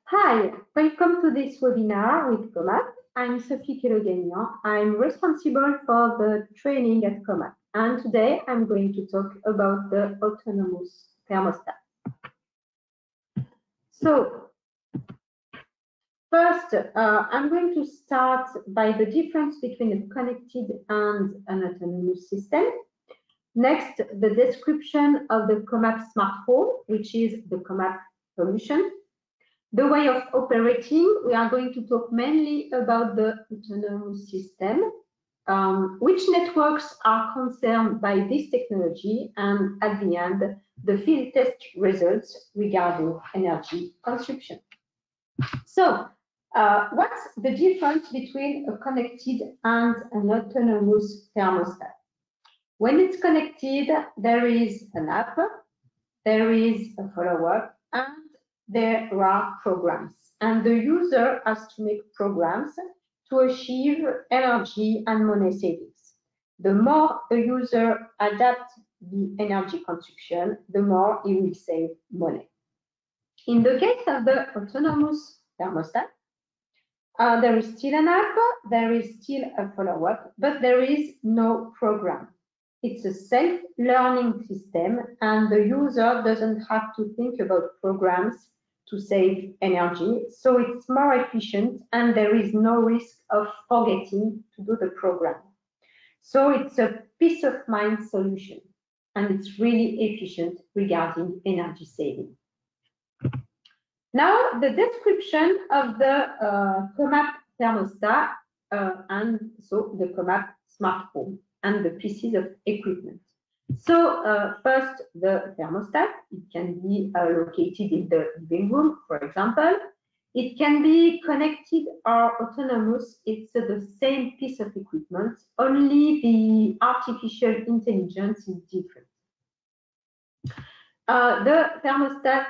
Hi, welcome to this webinar with COMAP. I'm Sophie Kelogagnan. I'm responsible for the training at COMAP. And today I'm going to talk about the autonomous thermostat. So first, I'm going to start by the difference between a connected and an autonomous system. Next, the description of the COMAP smart home, which is the COMAP solution. The way of operating, we are going to talk mainly about the autonomous system, which networks are concerned by this technology, and at the end, the field test results regarding energy consumption. So, what's the difference between a connected and an autonomous thermostat? When it's connected, there is an app, there is a follow-up, and there are programs. And the user has to make programs to achieve energy and money savings. The more a user adapts the energy consumption, the more he will save money. In the case of the autonomous thermostat, there is still an app, there is still a follow-up, but there is no program. It's a self-learning system, and the user doesn't have to think about programs to save energy, so it's more efficient and there is no risk of forgetting to do the program. So it's a peace of mind solution, and it's really efficient regarding energy saving. Now, the description of the COMAP thermostat and so the COMAP smart home and the pieces of equipment. So first, the thermostat, it can be located in the living room, for example. It can be connected or autonomous. It's the same piece of equipment, only the artificial intelligence is different. The thermostat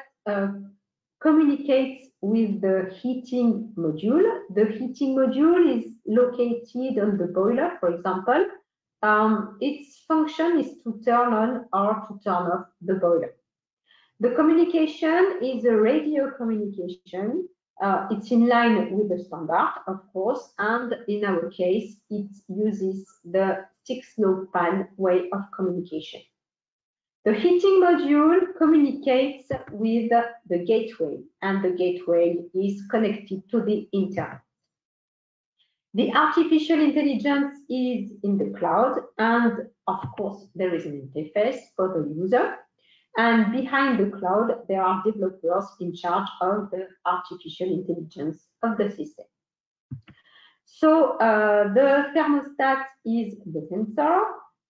communicates with the heating module. The heating module is located on the boiler, for example. Its function is to turn on or to turn off the boiler. The communication is a radio communication. It's in line with the standard, of course, and in our case, it uses the 6-low-pan way of communication. The heating module communicates with the gateway, and the gateway is connected to the internet. The artificial intelligence is in the cloud, and of course, there is an interface for the user. And behind the cloud, there are developers in charge of the artificial intelligence of the system. So the thermostat is the sensor.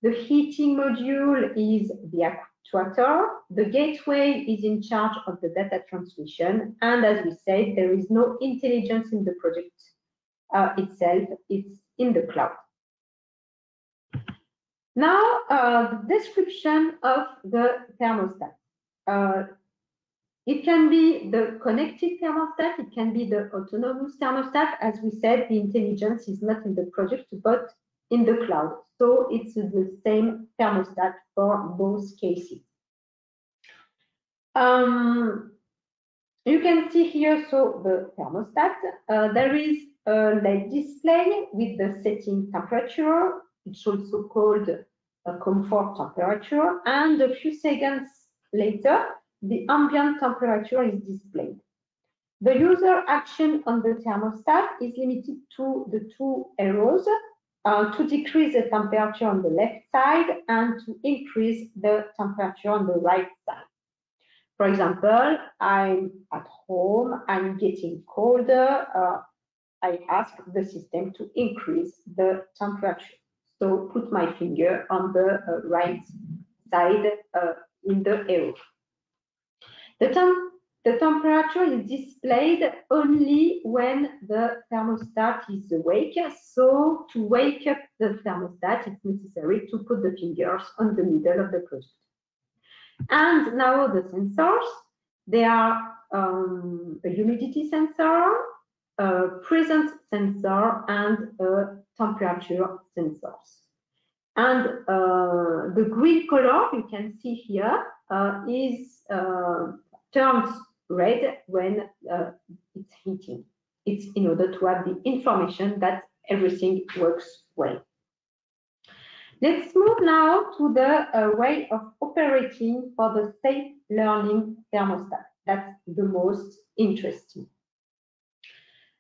The heating module is the actuator. The gateway is in charge of the data transmission. And as we said, there is no intelligence in the project itself. It's in the cloud. Now, the description of the thermostat. It can be the connected thermostat. It can be the autonomous thermostat. As we said, the intelligence is not in the project, but in the cloud. So it's the same thermostat for both cases. You can see here, so the thermostat, there is a LED display with the setting temperature. It's also called a comfort temperature. And a few seconds later, the ambient temperature is displayed. The user action on the thermostat is limited to the two arrows to decrease the temperature on the left side and to increase the temperature on the right side. For example, I'm at home, I'm getting colder. I ask the system to increase the temperature. So put my finger on the right side in the arrow. The temperature is displayed only when the thermostat is awake. So to wake up the thermostat, it's necessary to put the fingers on the middle of the project. And now the sensors, they are a humidity sensor, a presence sensor, and a temperature sensors. And the green color you can see here is turns red when it's heating. It's in order to have the information that everything works well. Let's move now to the way of operating for the safe learning thermostat. That's the most interesting.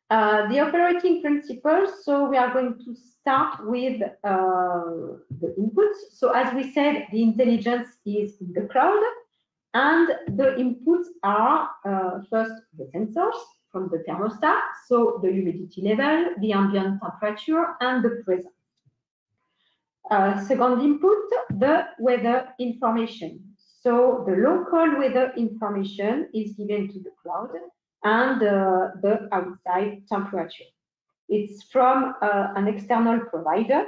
The operating principles, so we are going to start with the inputs. So as we said, the intelligence is in the cloud, and the inputs are first the sensors from the thermostat, so the humidity level, the ambient temperature, and the presence. Second input, the weather information. So the local weather information is given to the cloud, and the outside temperature. It's from an external provider.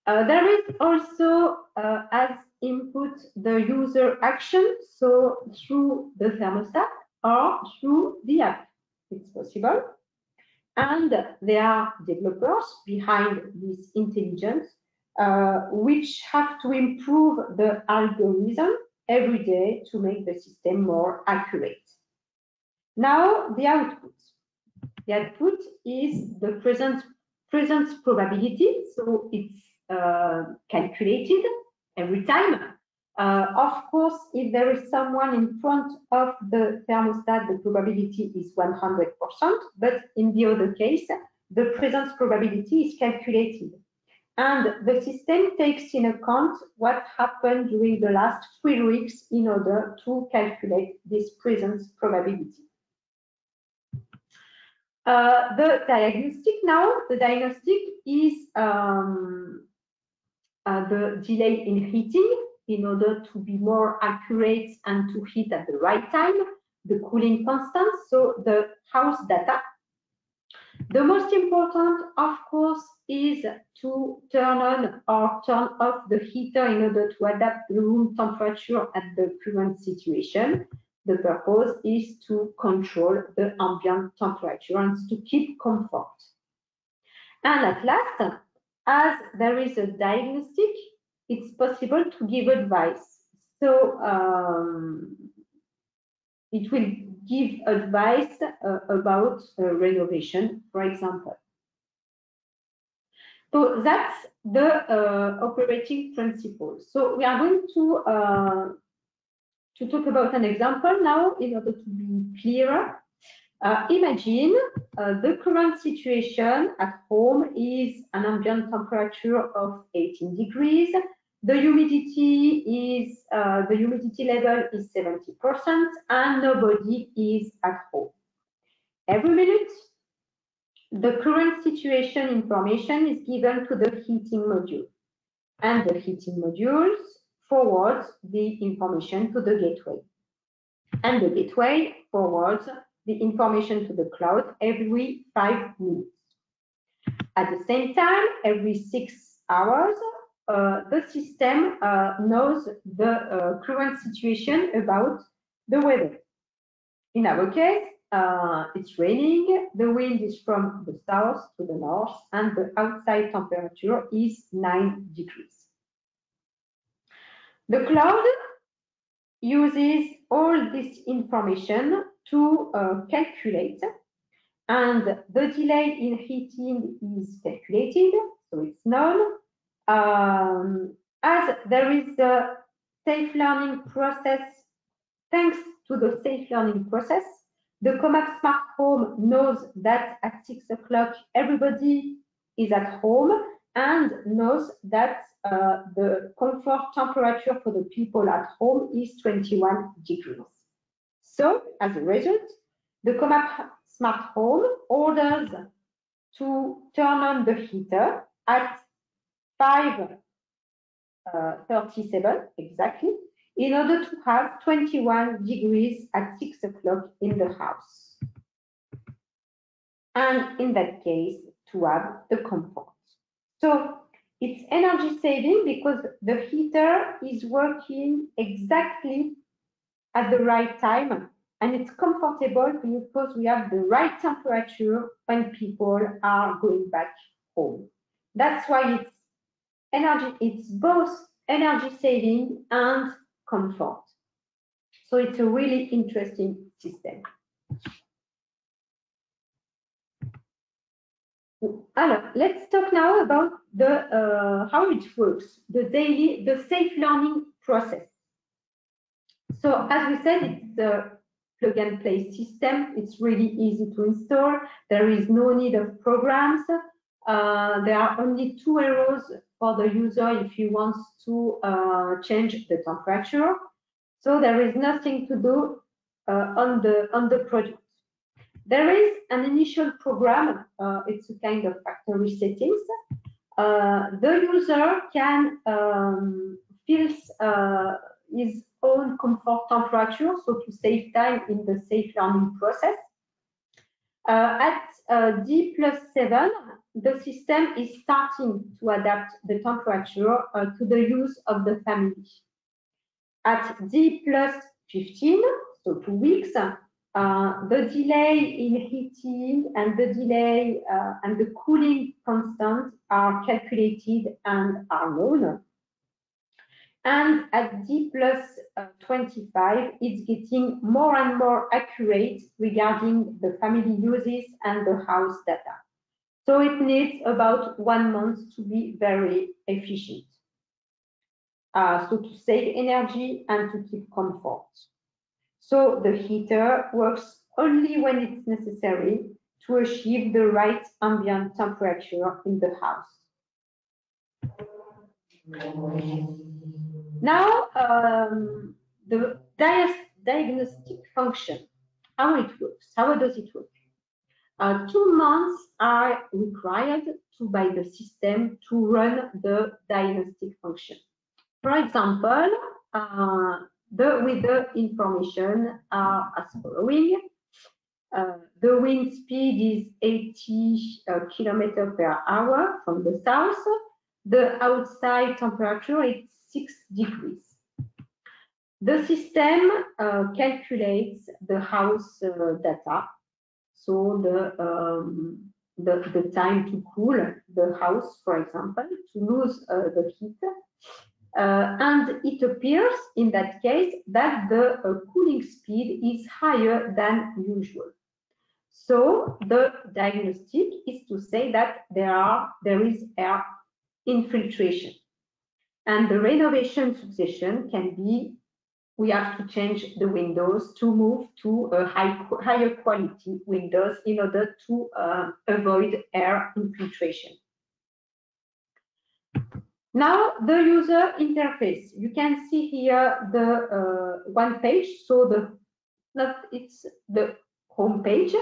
There is also as input the user action, so through the thermostat or through the app. It's possible. And there are developers behind this intelligence which have to improve the algorithm every day to make the system more accurate. Now, the output. The output is the presence probability, so it's calculated every time. Of course, if there is someone in front of the thermostat, the probability is 100%, but in the other case, the presence probability is calculated. And the system takes in account what happened during the last 3 weeks in order to calculate this presence probability. The diagnostic now, the diagnostic is the delay in heating in order to be more accurate and to heat at the right time, the cooling constant, so the house data. The most important, of course, is to turn on or turn off the heater in order to adapt the room temperature at the current situation. The purpose is to control the ambient temperature and to keep comfort. And at last, as there is a diagnostic, it's possible to give advice. So it will give advice about renovation, for example. So that's the operating principle. So we are going to talk about an example now in order to be clearer. Imagine the current situation at home is an ambient temperature of 18 degrees. The humidity level is 70%, and nobody is at home. Every minute, the current situation information is given to the heating module, and the heating modules forwards the information to the gateway, and the gateway forwards the information to the cloud every 5 minutes. At the same time, every 6 hours, the system knows the current situation about the weather. In our case, it's raining, the wind is from the south to the north, and the outside temperature is 9 degrees. The cloud uses all this information to calculate, and the delay in heating is calculated, so it's known. As there is the safe learning process, thanks to the safe learning process, the Comap Smart Home knows that at 6 o'clock everybody is at home and knows that the comfort temperature for the people at home is 21 degrees. So, as a result, the Comap Smart Home orders to turn on the heater at 5:37 exactly, in order to have 21 degrees at 6 o'clock in the house. And in that case, to have the comfort. So it's energy saving because the heater is working exactly at the right time, and it's comfortable because we have the right temperature when people are going back home. That's why it's energy, it's both energy saving and comfort. So it's a really interesting system. Let's talk now about the how it works, the safe learning process. So as we said, it's a plug and play system. It's really easy to install. There is no need of programs. There are only 2 arrows for the user if he wants to change the temperature. So there is nothing to do on the product. There is an initial program. It's a kind of factory settings. The user can fill his own comfort temperature, so to save time in the safe learning process. At D+7, the system is starting to adapt the temperature to the use of the family. At D+15, so 2 weeks, the delay in heating and the delay and the cooling constant are calculated and are known. And at D+25, it's getting more and more accurate regarding the family uses and the house data. So it needs about 1 month to be very efficient. So to save energy and to keep comfort. So the heater works only when it's necessary to achieve the right ambient temperature in the house. Now, the diagnostic function, how it works, how does it work? 2 months are required by the system to run the diagnostic function. For example, with the information are as following. The wind speed is 80 km per hour from the south. The outside temperature is 6 degrees. The system calculates the house data, so the time to cool the house, for example, to lose the heat. And it appears in that case that the cooling speed is higher than usual. So the diagnostic is to say that there is air infiltration. And the renovation suggestion can be, we have to change the windows to move to a higher quality windows in order to avoid air infiltration. Now the user interface. You can see here the one page. So it's the home page.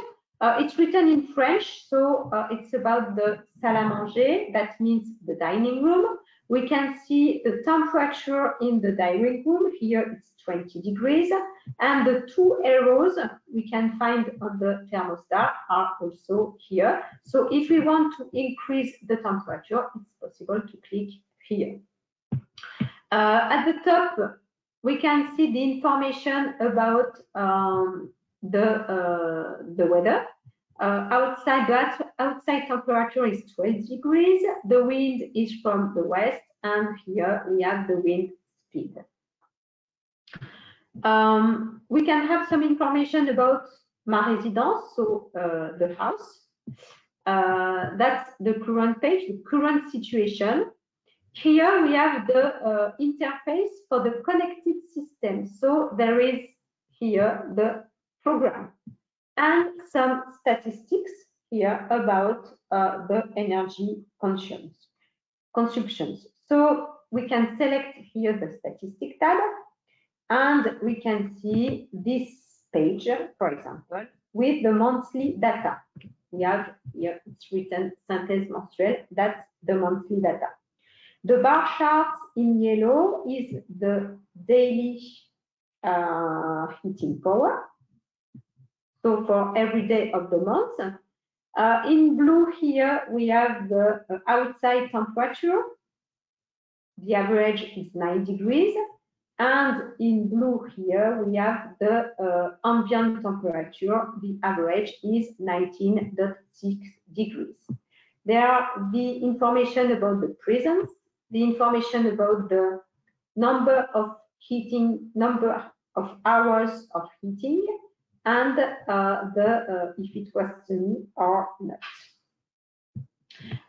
It's written in French, so it's about the salle à manger. That means the dining room. We can see the temperature in the dining room. Here it's 20 degrees. And the 2 arrows we can find on the thermostat are also here. So if we want to increase the temperature, it's possible to click here. At the top, we can see the information about the weather. Outside temperature is 12 degrees. The wind is from the west, and here we have the wind speed. We can have some information about ma résidence, so the house. That's the current page, the current situation. Here we have the interface for the connected system. So there is here the program and some statistics here about the energy consumptions. So we can select here the statistic tab, and we can see this page, for example, with the monthly data. We have here, it's written synthèse mensuelle, that's the monthly data. The bar chart in yellow is the daily heating power. So for every day of the month. In blue here, we have the outside temperature. The average is 9 degrees. And in blue here, we have the ambient temperature. The average is 19.6 degrees. There are the information about the presence, the information about the number of of hours of heating and if it was sunny or not.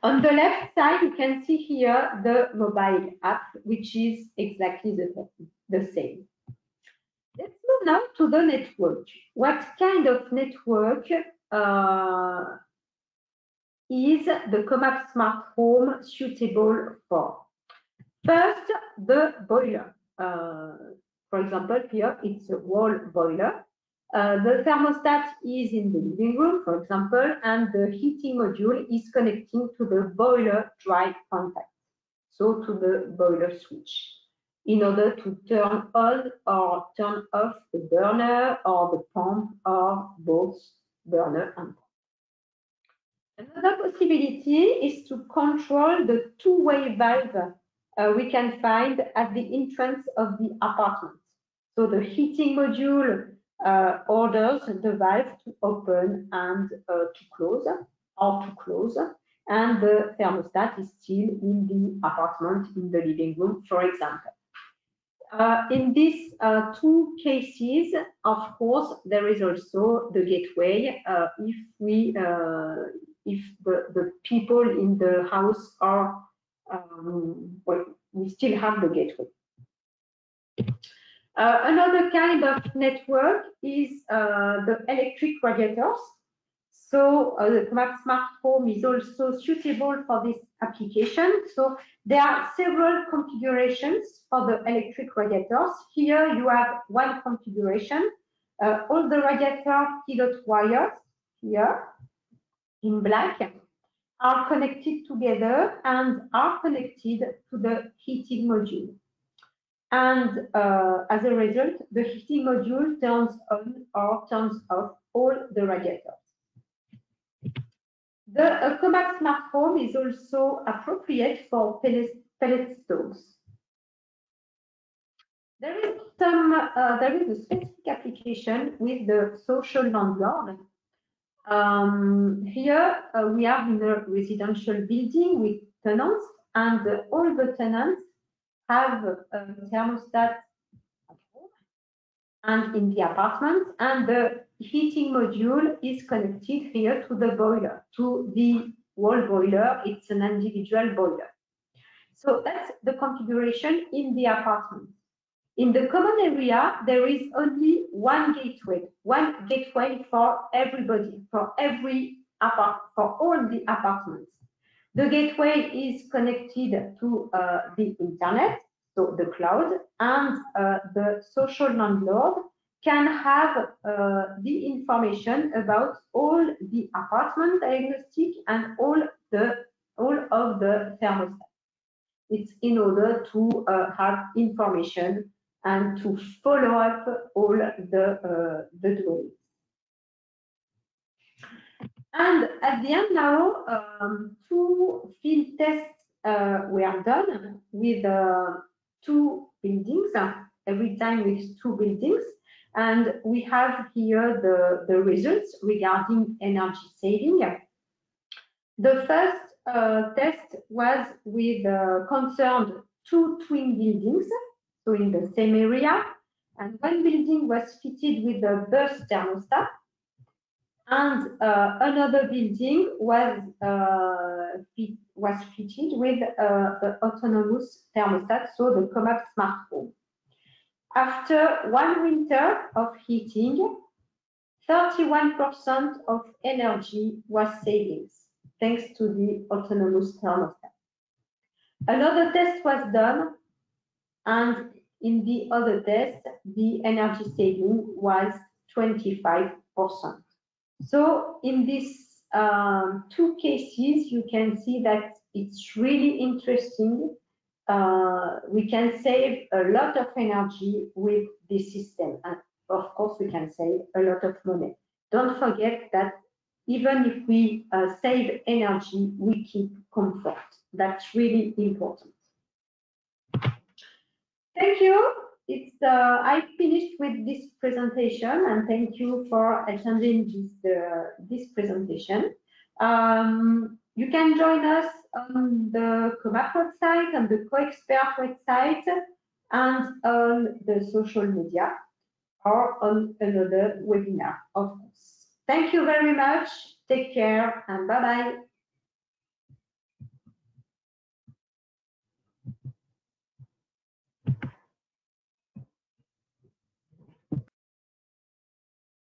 On the left side, you can see here the mobile app, which is exactly the same. Let's move now to the network. What kind of network is the Comap Smart Home suitable for? First, the boiler. For example, here it's a wall boiler. The thermostat is in the living room, for example, and the heating module is connecting to the boiler dry contact, so to the boiler switch, in order to turn on or turn off the burner or the pump or both burner and pump. Another possibility is to control the two-way valve we can find at the entrance of the apartment. So the heating module orders the valve to open and to close, and the thermostat is still in the apartment, in the living room, for example. In these two cases, of course, there is also the gateway if the people in the house are, well, we still have the gateway. Another kind of network is the electric radiators. So the Comap Smart Home is also suitable for this application. So there are several configurations for the electric radiators. Here you have one configuration. All the radiator pilot wires here in black are connected together and are connected to the heating module. And as a result, the heating module turns on or turns off all the radiators. The Comap Smart Home is also appropriate for pellet stoves. There is a specific application with the social landlord. Here we are in a residential building with tenants, and all the tenants have a thermostat at home and in the apartment, and the heating module is connected here to the boiler, to the wall boiler. It's an individual boiler. So that's the configuration in the apartment. In the common area, there is only one gateway for everybody, for all the apartments. The gateway is connected to the internet, so the cloud, and the social landlord can have the information about all the apartment diagnostic and all of the thermostat. It's in order to have information and to follow up all the dwellings. And at the end now, two field tests were done with two buildings, every time with two buildings. And we have here the results regarding energy saving. The first test was with concerned two twin buildings, so in the same area, and one building was fitted with a burst thermostat, and another building was fitted with the autonomous thermostat, so the Comap Smart Home. After one winter of heating, 31% of energy was savings, thanks to the autonomous thermostat. Another test was done, and in the other test, the energy saving was 25%. So in these two cases, you can see that it's really interesting. We can save a lot of energy with this system. And of course, we can save a lot of money. Don't forget that even if we save energy, we keep comfort. That's really important. Thank you. I finished with this presentation, and thank you for attending this presentation. You can join us on the Comap website, on the CoExpert website, and on the social media. or on another webinar, of course. Thank you very much. Take care and bye-bye.